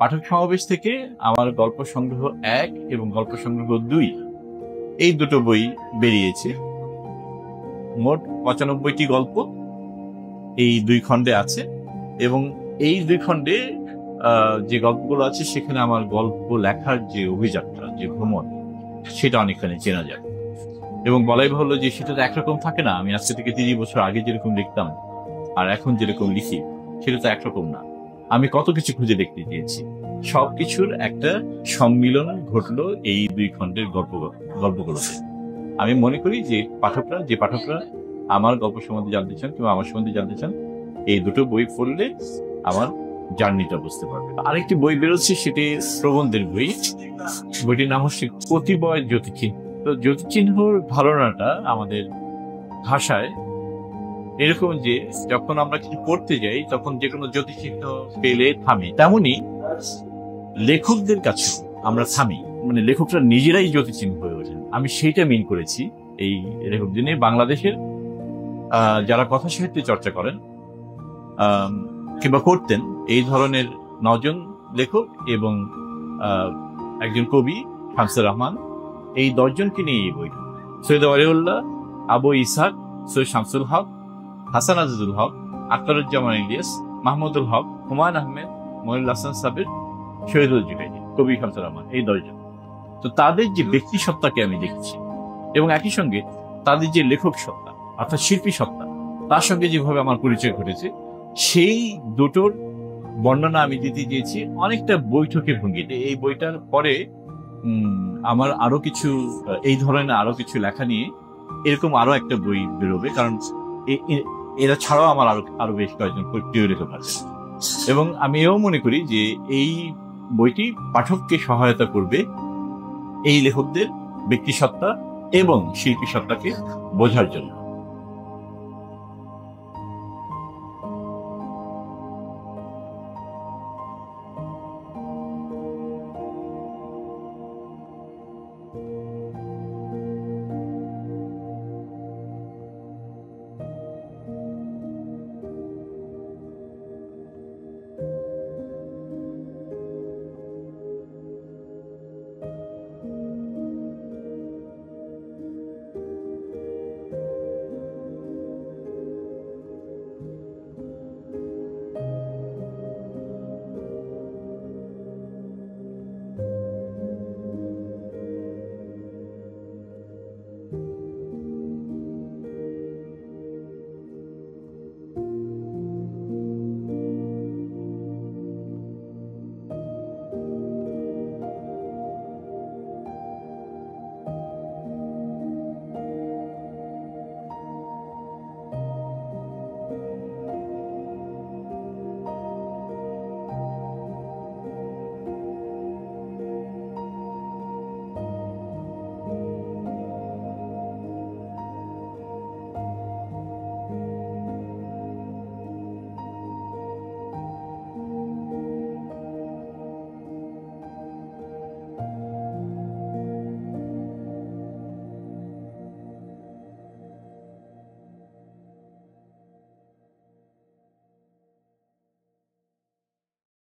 পাঠক সমাবেশ থেকে আমার গল্প সংগ্রহ 1 এবং গল্প সংগ্রহ 2 এই দুটো বই বেরিয়েছে। মোট 95টি গল্প এই 2 খণ্ডে আছে এবং এই 2 খণ্ডে যে গল্পগুলো আছে সেখানে আমার গল্প লেখার যে অভিযাত্রা, যে ভ্রমণ, সেটা অনেকখানি চেনা যায়। এবং বলাই ভালো যে সেটা তো একরকম থাকে না। আমি আজকে থেকে 30 বছর আগে যেরকম লিখতাম আর এখন যেরকম লিখি সেটা তো একরকম না। আমি কত কিছু খুঁজে দেখতে চেয়েছি। সবকিছুর একটা সম্মিলন ঘটলো এই 2 খণ্ডের গল্পগুলোতে। আমি মনে করি যে পাঠকরা আমার গল্প সম্বন্ধে জানতে চান কিংবা আমার সম্বন্ধে জানতে চান, এই দুটো বই পড়লে আমার জার্নিটা বুঝতে পারবে। আরেকটি বই বেরোচ্ছে, সেটি প্রবন্ধের বই। বইটির নাম হচ্ছে প্রতিবয় জ্যোতিচিহ্ন। তো জ্যোতিচিহ্নর ধারণাটা আমাদের ভাষায় এরকম যে যখন আমরা কিছু পড়তে যাই তখন যে কোনো জ্যোতিচিহ্ন পেলে থামি, তেমনি লেখকদের কাছে আমরা থামি, মানে লেখকরা নিজেরাই জ্যোতিচিহ্ন হয়ে ওঠেন। আমি সেইটা মিন করেছি এই লেখক দিনে। বাংলাদেশের যারা কথা সাহিত্যে চর্চা করেন কিংবা করতেন, এই ধরনের 9 জন লেখক এবং একজন কবি শামসুর রহমান, এই 10 জনকে নিয়ে এই বই। সৈয়দ ওয়ালিউল্লাহ, আবু ইসহাক, সৈয়দ শামসুল হক, হাসান আজিজুল হক, আখতারুজ্জামান ইলিয়াস, মাহমুদুল হক, হুমায়ুন আহমেদ, মনিরুল হাসান সাবির, শহীদুল জুনাইদি, কবি শামসুর রহমান, এই 10 জন। তো তাদের যে ব্যক্তি সত্তাকে আমি দেখছি এবং একই সঙ্গে তাদের যে লেখক সত্তা অর্থাৎ শিল্পী সত্তা, তার সঙ্গে যেভাবে আমার পরিচয় ঘটেছে, সেই দুটোর বর্ণনা আমি দিতে চেয়েছি অনেকটা বৈঠকের ভঙ্গিতে। এই বইটার পরে আমার আরো কিছু এই ধরনের আরো কিছু লেখা নিয়ে এরকম আরো একটা বই বেরোবে, কারণ এরা ছাড়াও আমার আরো বেশ কয়েকজন প্রিয় লেখক আছে। এবং আমি এও মনে করি যে এই বইটি পাঠককে সহায়তা করবে এই লেখকদের ব্যক্তিসত্তা এবং শিল্পী সত্তাকে বোঝার জন্য।